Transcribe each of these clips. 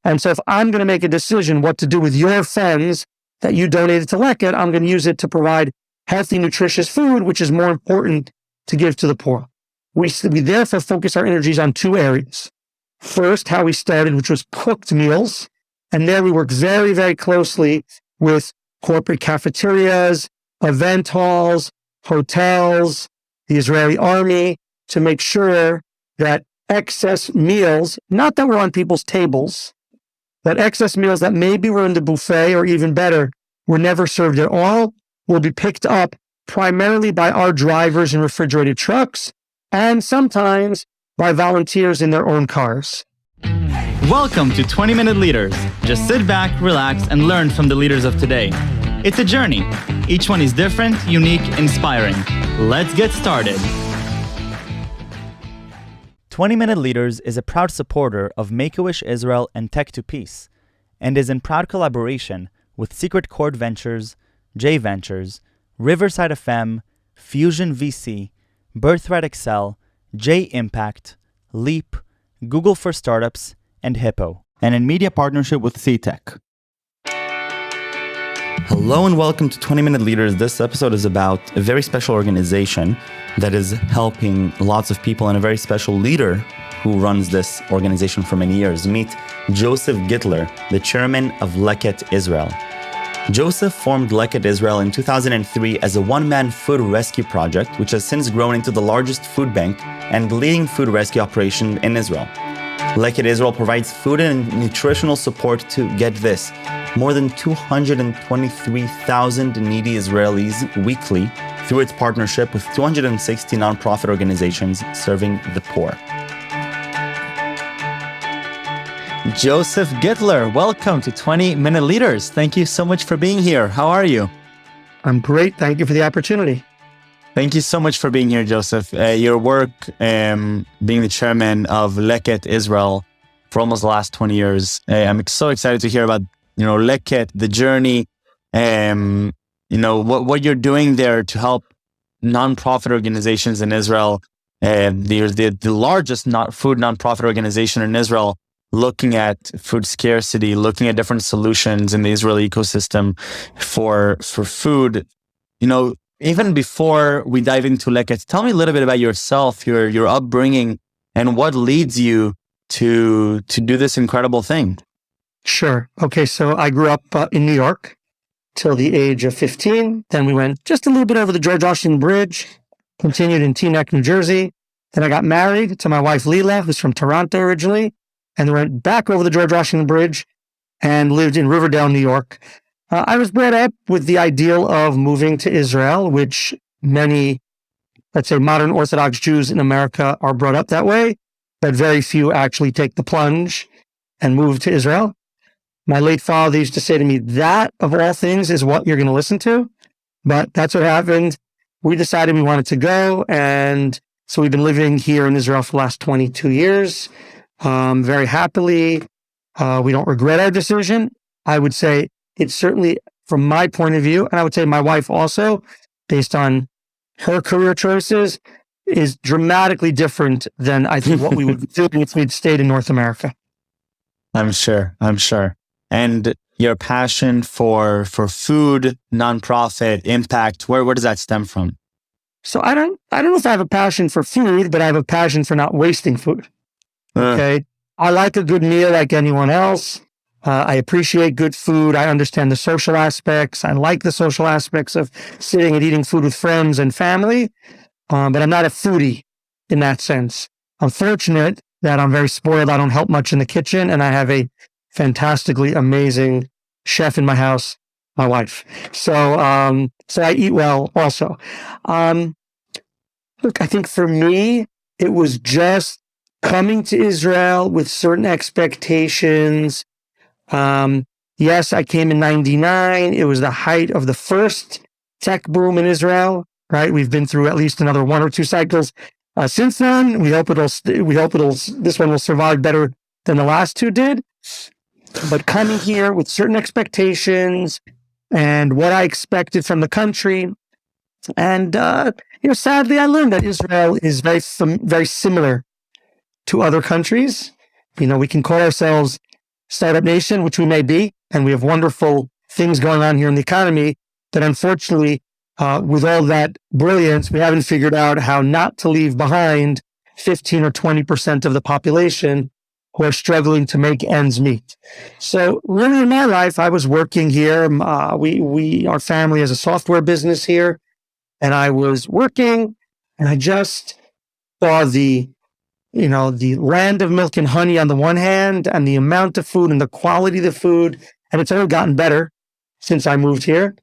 And so if I'm going to make a decision what to do with your funds that you donated to Leket, I'm going to use it to provide healthy, nutritious food, which is more important to give to the poor. We therefore focus our energies on two areas. First, how we started, which was cooked meals. And there we work very, very closely with corporate cafeterias, event halls, hotels, the Israeli army, to make sure that excess meals, not that were on people's tables, that excess meals that maybe were in the buffet or even better, were never served at all, will be picked up primarily by our drivers in refrigerated trucks and sometimes by volunteers in their own cars. Welcome to 20-Minute Leaders. Just sit back, relax, and learn from the leaders of today. It's a journey. Each one is different, unique, inspiring. Let's get started. 20-Minute Leaders is a proud supporter of Make-A-Wish Israel and Tech to Peace, and is in proud collaboration with Secret Chord Ventures, J Ventures, Riverside FM, Fusion VC, Birthright Excel, J Impact, Leap, Google for Startups, and Hippo, and in media partnership with CTech. Hello and welcome to 20-Minute Leaders. This episode is about a very special organization that is helping lots of people and a very special leader who runs this organization for many years. Meet Joseph Gitler, the chairman of Leket Israel. Joseph formed Leket Israel in 2003 as a one-man food rescue project, which has since grown into the largest food bank and leading food rescue operation in Israel. Leket Israel provides food and nutritional support to, get this, more than 223,000 needy Israelis weekly through its partnership with 260 nonprofit organizations serving the poor. Joseph Gitler, welcome to 20-Minute Leaders. Thank you so much for being here. How are you? I'm great. Thank you for the opportunity. Thank you so much for being here, Joseph. Your work being the chairman of Leket Israel for almost the last 20 years. I'm so excited to hear about, Leket, the journey, what you're doing there to help nonprofit organizations in Israel. The largest food nonprofit organization in Israel, looking at food scarcity, looking at different solutions in the Israeli ecosystem for food. Even before we dive into Leket, tell me a little bit about yourself, your upbringing, and what leads you to do this incredible thing. Sure. Okay, so I grew up in New York till the age of 15. Then we went just a little bit over the George Washington Bridge, continued in Teaneck, New Jersey. Then I got married to my wife, Leela, who's from Toronto originally, and then went back over the George Washington Bridge and lived in Riverdale, New York. I was brought up with the ideal of moving to Israel, which many, let's say, modern Orthodox Jews in America are brought up that way, but very few actually take the plunge and move to Israel. My late father used to say to me, that of all things is what you're going to listen to. But that's what happened. We decided we wanted to go. And so we've been living here in Israel for the last 22 years, very happily. We don't regret our decision. I would say it's certainly, from my point of view, and I would say my wife also, based on her career choices, is dramatically different than I think what we would do if we'd stayed in North America. I'm sure. And your passion for food, nonprofit, impact, where does that stem from? So I don't know if I have a passion for food, but I have a passion for not wasting food. Okay. I like a good meal like anyone else. I appreciate good food. I understand the social aspects. I like the social aspects of sitting and eating food with friends and family. But I'm not a foodie in that sense. I'm fortunate that I'm very spoiled. I don't help much in the kitchen, and I have a fantastically amazing chef in my house, my wife. So I eat well also. Look, I think for me, it was just coming to Israel with certain expectations. Yes, I came in 99. It was the height of the first tech boom in Israel, right? We've been through at least another one or two cycles since then. We hope this one will survive better than the last two did. But coming here with certain expectations and what I expected from the country, and sadly, I learned that Israel is very similar to other countries. We can call ourselves startup nation, which we may be, and we have wonderful things going on here in the economy, that unfortunately, with all that brilliance, we haven't figured out how not to leave behind 15 or 20% of the population who are struggling to make ends meet. So really in my life, I was working here. Our family has a software business here, and I was working, and I just saw the land of milk and honey on the one hand, and the amount of food and the quality of the food. And it's only gotten better since I moved here.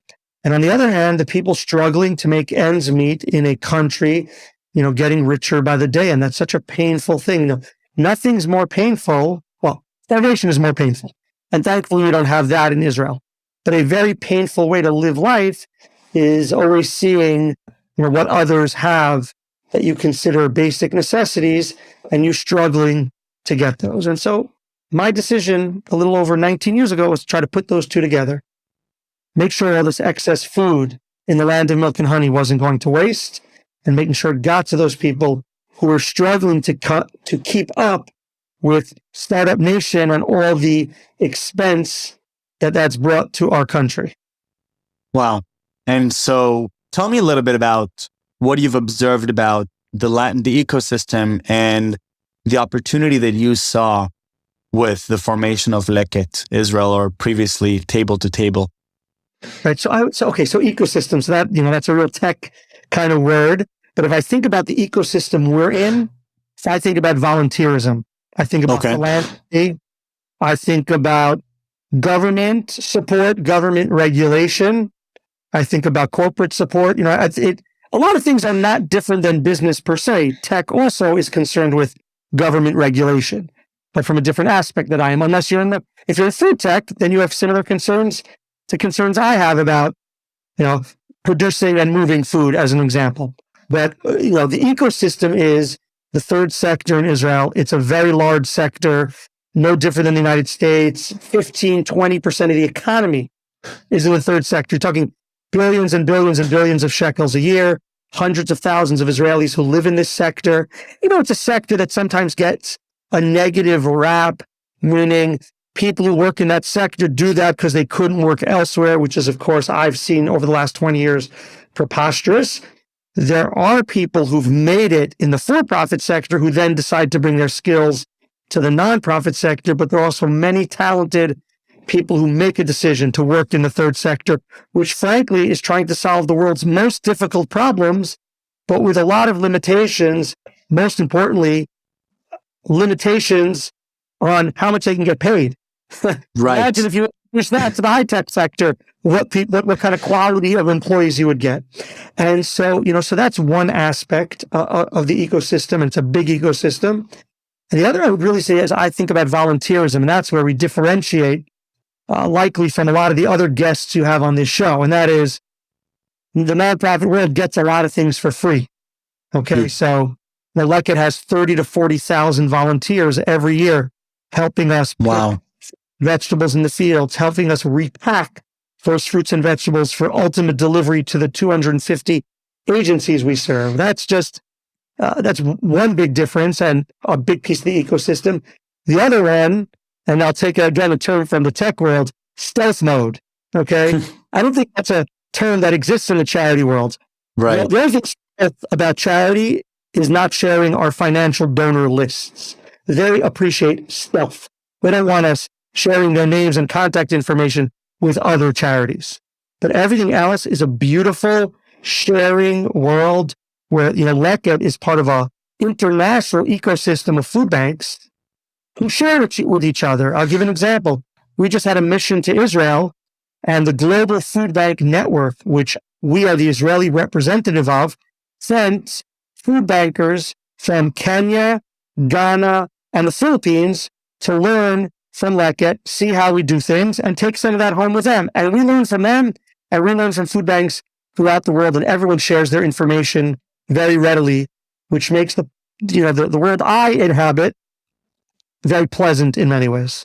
And on the other hand, the people struggling to make ends meet in a country, getting richer by the day. And that's such a painful thing. Nothing's more painful. Well, starvation is more painful. And thankfully, we don't have that in Israel. But a very painful way to live life is always seeing what others have that you consider basic necessities, and you struggling to get those. And so my decision a little over 19 years ago was to try to put those two together, make sure all this excess food in the land of milk and honey wasn't going to waste, and making sure it got to those people who were struggling to keep up with Startup Nation and all the expense that's brought to our country. Wow. And so tell me a little bit about what you've observed about the ecosystem and the opportunity that you saw with the formation of Leket Israel, or previously Table to Table. Right. So ecosystem. So that's a real tech kind of word. But if I think about the ecosystem we're in, I think about volunteerism. I think about philanthropy. I think about government support, government regulation. I think about corporate support. A lot of things are not different than business per se. Tech also is concerned with government regulation, but from a different aspect that I am. If you're in food tech, then you have similar concerns to concerns I have about, producing and moving food, as an example. But, the ecosystem is the third sector in Israel. It's a very large sector, no different than the United States. 15, 20% of the economy is in the third sector. You're talking billions and billions and billions of shekels a year, hundreds of thousands of Israelis who live in this sector. It's a sector that sometimes gets a negative rap, meaning people who work in that sector do that because they couldn't work elsewhere, which is, of course, I've seen over the last 20 years, preposterous. There are people who've made it in the for-profit sector who then decide to bring their skills to the nonprofit sector, but there are also many talented people who make a decision to work in the third sector, which frankly is trying to solve the world's most difficult problems, but with a lot of limitations, most importantly, limitations on how much they can get paid. Right. Imagine if you push that to the high-tech sector, what kind of quality of employees you would get. And so, so that's one aspect of the ecosystem, and it's a big ecosystem. And the other I would really say is I think about volunteerism, and that's where we differentiate likely from a lot of the other guests you have on this show. And that is the nonprofit world gets a lot of things for free. Okay. Mm-hmm. So Leket has 30 to 40,000 volunteers every year helping us pick vegetables in the fields, helping us repack those fruits and vegetables for ultimate delivery to the 250 agencies we serve. That's one big difference and a big piece of the ecosystem. The other end, and I'll take again a term from the tech world, stealth mode. Okay. I don't think that's a term that exists in the charity world. Right. The other thing about charity is not sharing our financial donor lists. They appreciate stealth. They don't want us sharing their names and contact information with other charities. But everything else is a beautiful sharing world where, Leket is part of a international ecosystem of food banks who share it with each other. I'll give an example. We just had a mission to Israel, and the Global Food Bank Network, which we are the Israeli representative of, sent food bankers from Kenya, Ghana, and the Philippines to learn from Leket, see how we do things, and take some of that home with them. And we learn from them, and we learn from food banks throughout the world, and everyone shares their information very readily, which makes the world I inhabit very pleasant in many ways.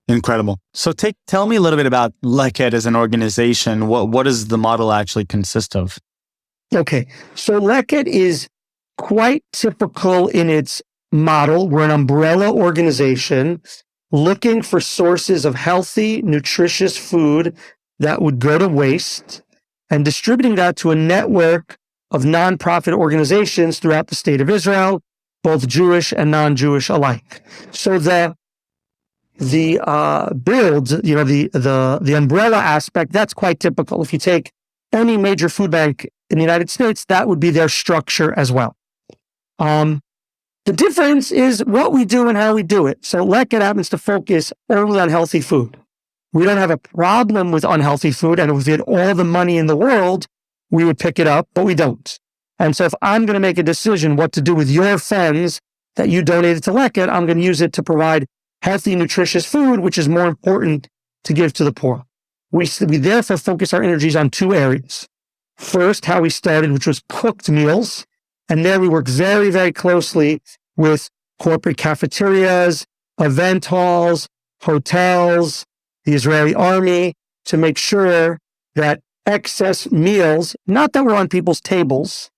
Incredible. So tell me a little bit about Leket as an organization. What does the model actually consist of? Okay, so Leket is quite typical in its model. We're an umbrella organization looking for sources of healthy, nutritious food that would go to waste and distributing that to a network of nonprofit organizations throughout the state of Israel, both Jewish and non-Jewish alike. So the build, the umbrella aspect, that's quite typical. If you take any major food bank in the United States, that would be their structure as well. The difference is what we do and how we do it. So Leket happens to focus only on healthy food. We don't have a problem with unhealthy food, and if we had all the money in the world, we would pick it up, but we don't. And so if I'm going to make a decision what to do with your funds that you donated to Leket, I'm going to use it to provide healthy, nutritious food, which is more important to give to the poor. We therefore focus our energies on two areas. First, how we started, which was cooked meals. And there we work very, very closely with corporate cafeterias, event halls, hotels, the Israeli army, to make sure that excess meals, not that were on people's tables,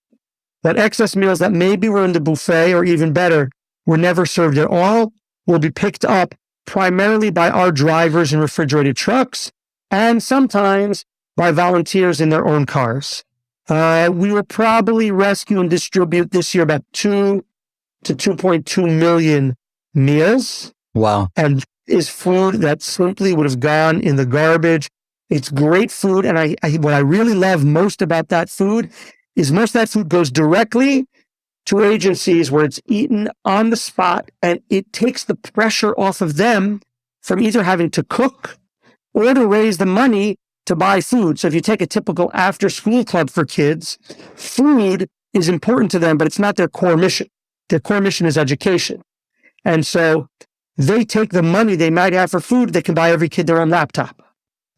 but excess meals that maybe were in the buffet or even better, were never served at all, will be picked up primarily by our drivers in refrigerated trucks and sometimes by volunteers in their own cars. We will probably rescue and distribute this year about 2 to 2.2 million meals. Wow. And is food that simply would have gone in the garbage. It's great food. And what I really love most about that food is most of that food goes directly to agencies where it's eaten on the spot, and it takes the pressure off of them from either having to cook or to raise the money to buy food. So if you take a typical after-school club for kids, food is important to them, but it's not their core mission. Their core mission is education. And so they take the money they might have for food, they can buy every kid their own laptop,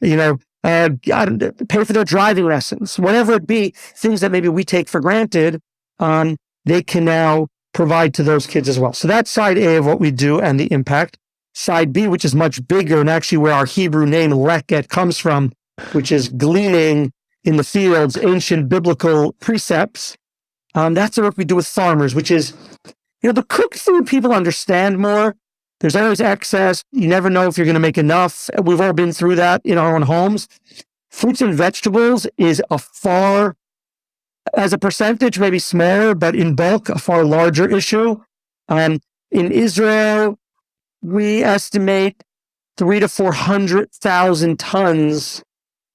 pay for their driving lessons, whatever it be, things that maybe we take for granted, they can now provide to those kids as well. So that's side A of what we do and the impact. Side B, which is much bigger, and actually where our Hebrew name Leket comes from, which is gleaning in the fields, ancient biblical precepts. That's the work we do with farmers, which is, the cooked food people understand more. There's always excess. You never know if you're going to make enough. We've all been through that in our own homes. Fruits and vegetables is as a percentage, maybe smaller, but in bulk, a far larger issue. In Israel, we estimate 300,000 to 400,000 tons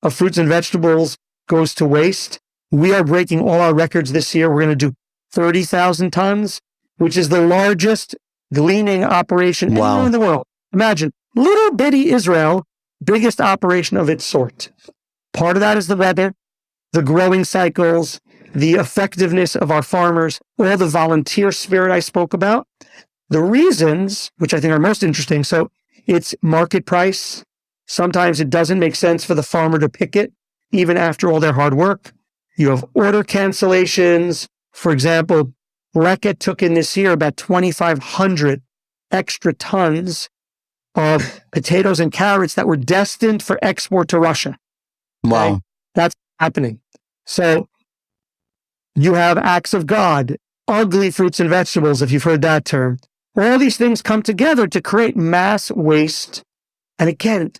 of fruits and vegetables goes to waste. We are breaking all our records this year. We're going to do 30,000 tons, which is the largest gleaning operation anywhere in the world. Imagine, little bitty Israel, biggest operation of its sort. Part of that is the weather, the growing cycles, the effectiveness of our farmers, all the volunteer spirit I spoke about. The reasons, which I think are most interesting, so it's market price. Sometimes it doesn't make sense for the farmer to pick it, even after all their hard work. You have order cancellations. For example, Leket took in this year about 2,500 extra tons of potatoes and carrots that were destined for export to Russia. Wow. Okay? That's happening. So you have acts of God, ugly fruits and vegetables, if you've heard that term. All these things come together to create mass waste. And again,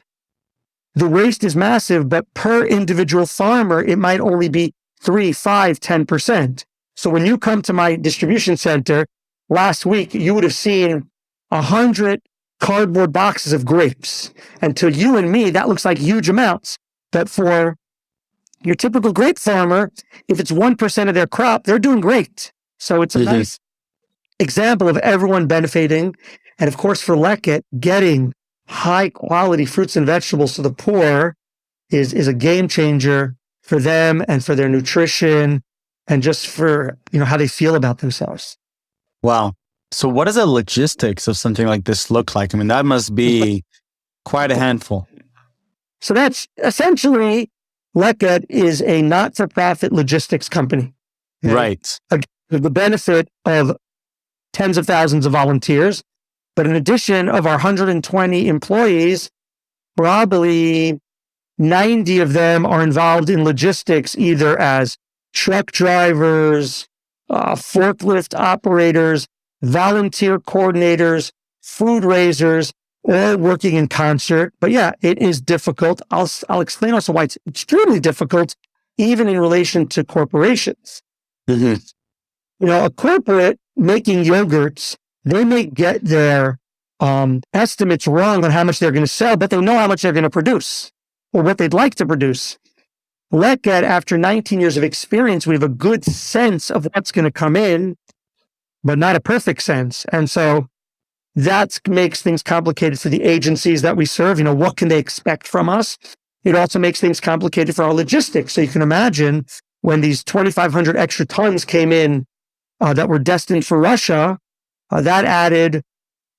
the waste is massive, but per individual farmer, it might only be 3, 5, 10%. So when you come to my distribution center last week, you would have seen 100 cardboard boxes of grapes. And to you and me, that looks like huge amounts. But for your typical grape farmer, if it's 1% of their crop, they're doing great. So it's a nice example of everyone benefiting. And of course, for Leket, getting high quality fruits and vegetables to the poor is a game changer for them and for their nutrition and just for, how they feel about themselves. Wow. So what does the logistics of something like this look like? I mean, that must be quite a handful. So that's essentially, Leket is a not-for-profit logistics company. Okay? Right. The benefit of tens of thousands of volunteers. But in addition of our 120 employees, probably 90 of them are involved in logistics, either as truck drivers, forklift operators, volunteer coordinators, food raisers, all working in concert. But yeah, it is difficult. I'll explain also why it's extremely difficult, even in relation to corporations. Mhm. A corporate making yogurts, they may get their estimates wrong on how much they're going to sell, but they know how much they're going to produce or what they'd like to produce. Leket, after 19 years of experience, we have a good sense of what's going to come in, but not a perfect sense. And so that makes things complicated for the agencies that we serve. What can they expect from us? It also makes things complicated for our logistics. So you can imagine when these 2,500 extra tons came in that were destined for Russia, that added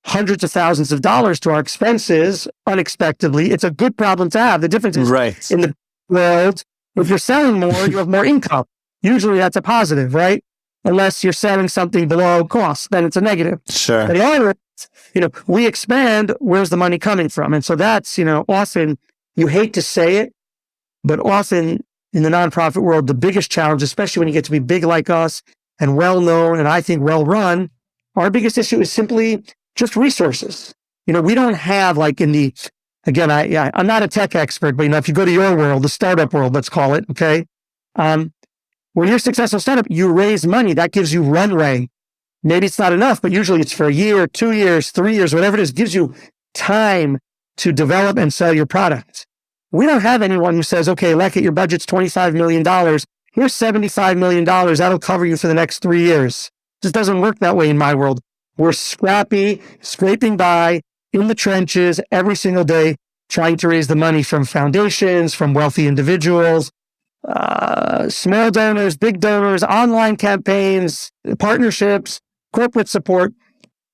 hundreds of thousands of dollars to our expenses unexpectedly. It's a good problem to have. The difference is Right. in the world, if you're selling more, you have more income. Usually that's a positive, right? Unless you're selling something below cost, then it's a negative. Sure. But the other, we expand, where's the money coming from? And so that's, often, you hate to say it, but often in the nonprofit world, the biggest challenge, especially when you get to be big like us and well-known and I think well-run, our biggest issue is simply just resources. We don't have again, I'm not a tech expert, but if you go to your world, the startup world, let's call it, okay? When you're a successful startup, you raise money. That gives you runway. Maybe it's not enough, but usually it's for a year, 2 years, 3 years, whatever it is, gives you time to develop and sell your product. We don't have anyone who says, okay, Leket, your budget's $25 million. Here's $75 million. That'll cover you for the next 3 years. It just doesn't work that way in my world. We're scrappy, scraping by in the trenches every single day, trying to raise the money from foundations, from wealthy individuals, small donors, big donors, online campaigns, partnerships, corporate support.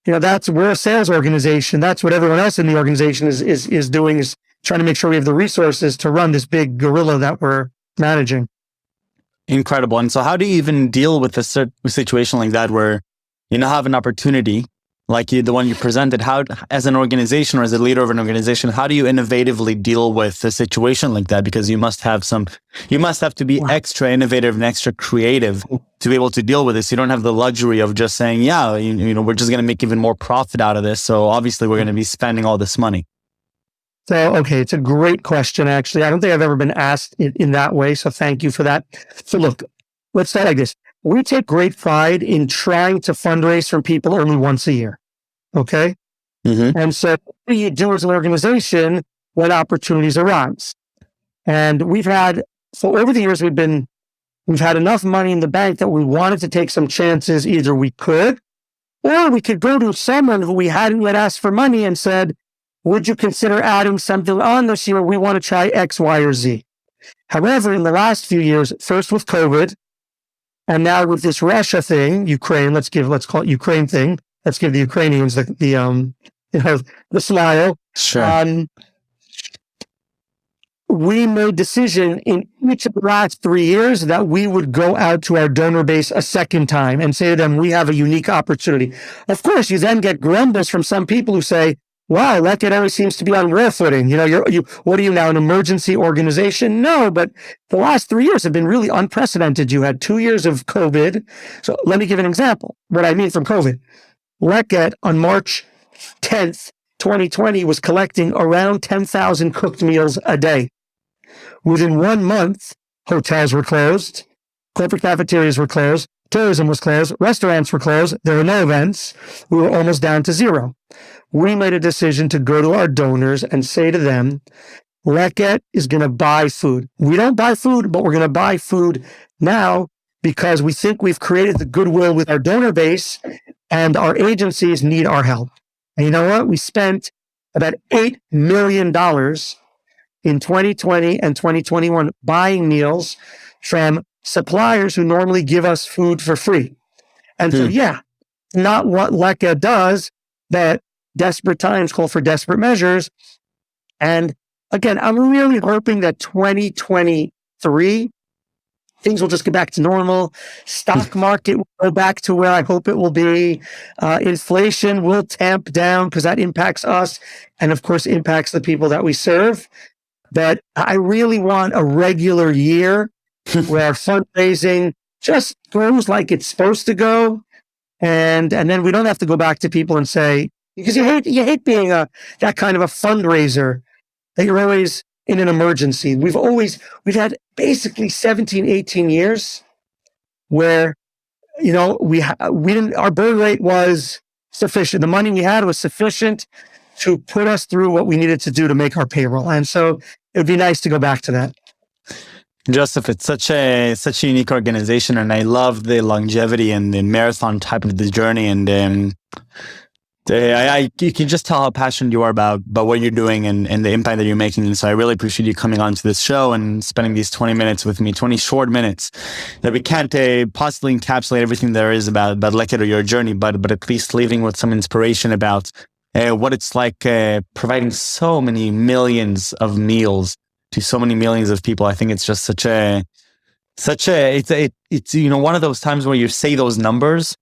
We're a sales organization. That's what everyone else in the organization is doing, is trying to make sure we have the resources to run this big gorilla that we're managing. Incredible. And so how do you even deal with a situation like that where have an opportunity like the one you presented? How, as an organization or as a leader of an organization, how do you innovatively deal with a situation like that? Because you must have to be extra innovative and extra creative to be able to deal with this. You don't have the luxury of just saying, we're just going to make even more profit out of this. So obviously we're going to be spending all this money. So, okay, it's a great question, actually. I don't think I've ever been asked in that way. So thank you for that. So look, let's start like this. We take great pride in trying to fundraise from people only once a year. Okay? Mm-hmm. And so what do you do as an organization when opportunities arise? And over the years, we've had enough money in the bank that we wanted to take some chances. Either we could, or we could go to someone who we hadn't yet asked for money and said, would you consider adding something on this year? We want to try X, Y, or Z. However, in the last few years, first with COVID, and now with this Russia thing, Ukraine, let's call it Ukraine thing. Let's give the Ukrainians the smile. Sure. We made decision in each of the last 3 years that we would go out to our donor base a second time and say to them, we have a unique opportunity. Of course, you then get grumbles from some people who say, wow, Leket always seems to be on rare footing. What are you now, an emergency organization? No, but the last 3 years have been really unprecedented. You had 2 years of COVID. So let me give an example. What I mean from COVID. Leket on March 10th, 2020 was collecting around 10,000 cooked meals a day. Within 1 month, hotels were closed, corporate cafeterias were closed, tourism was closed, restaurants were closed, there were no events. We were almost down to zero. We made a decision to go to our donors and say to them, Leket is going to buy food. We don't buy food, but we're going to buy food now because we think we've created the goodwill with our donor base and our agencies need our help. And you know what? We spent about $8 million in 2020 and 2021 buying meals from suppliers who normally give us food for free. And so, not what Leket does, but desperate times call for desperate measures. And again, I'm really hoping that 2023, things will just get back to normal. Stock market will go back to where I hope it will be. Inflation will tamp down because that impacts us and, of course, impacts the people that we serve. But I really want a regular year where fundraising just goes like it's supposed to go. And then we don't have to go back to people and say, because you hate being that kind of a fundraiser that you're always in an emergency. We've had basically 17, 18 years where, our burn rate was sufficient. The money we had was sufficient to put us through what we needed to do to make our payroll. And so it would be nice to go back to that. Joseph, it's such a unique organization, and I love the longevity and the marathon type of the journey. And you can just tell how passionate you are about what you're doing and the impact that you're making. And so I really appreciate you coming on to this show and spending these 20 minutes with me, 20 short minutes that we can't possibly encapsulate everything there is about Leket or your journey, but at least leaving with some inspiration about what it's like providing so many millions of meals to so many millions of people. I think it's just it's one of those times where you say those numbers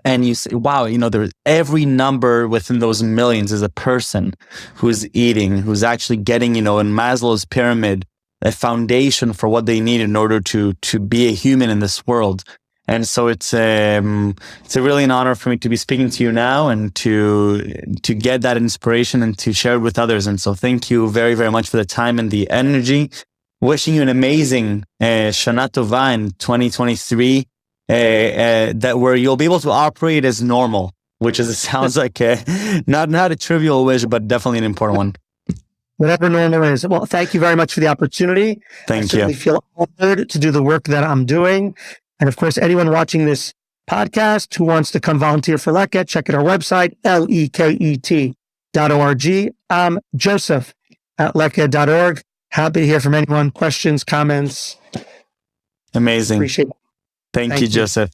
and you say, wow, there's every number within those millions is a person who's eating, who's actually getting, in Maslow's pyramid, a foundation for what they need in order to be a human in this world. And so it's really an honor for me to be speaking to you now and to get that inspiration and to share it with others. And so thank you very, very much for the time and the energy. Wishing you an amazing Shana Tova in 2023, where you'll be able to operate as normal, which sounds like not a trivial wish, but definitely an important one. Whatever normal is. Well, thank you very much for the opportunity. Thank you. I feel honored to do the work that I'm doing. And of course, anyone watching this podcast who wants to come volunteer for Leket, check out our website, leket.org. I'm Joseph at leket.org. Happy to hear from anyone. Questions, comments. Amazing. Appreciate it. Thank you, Joseph.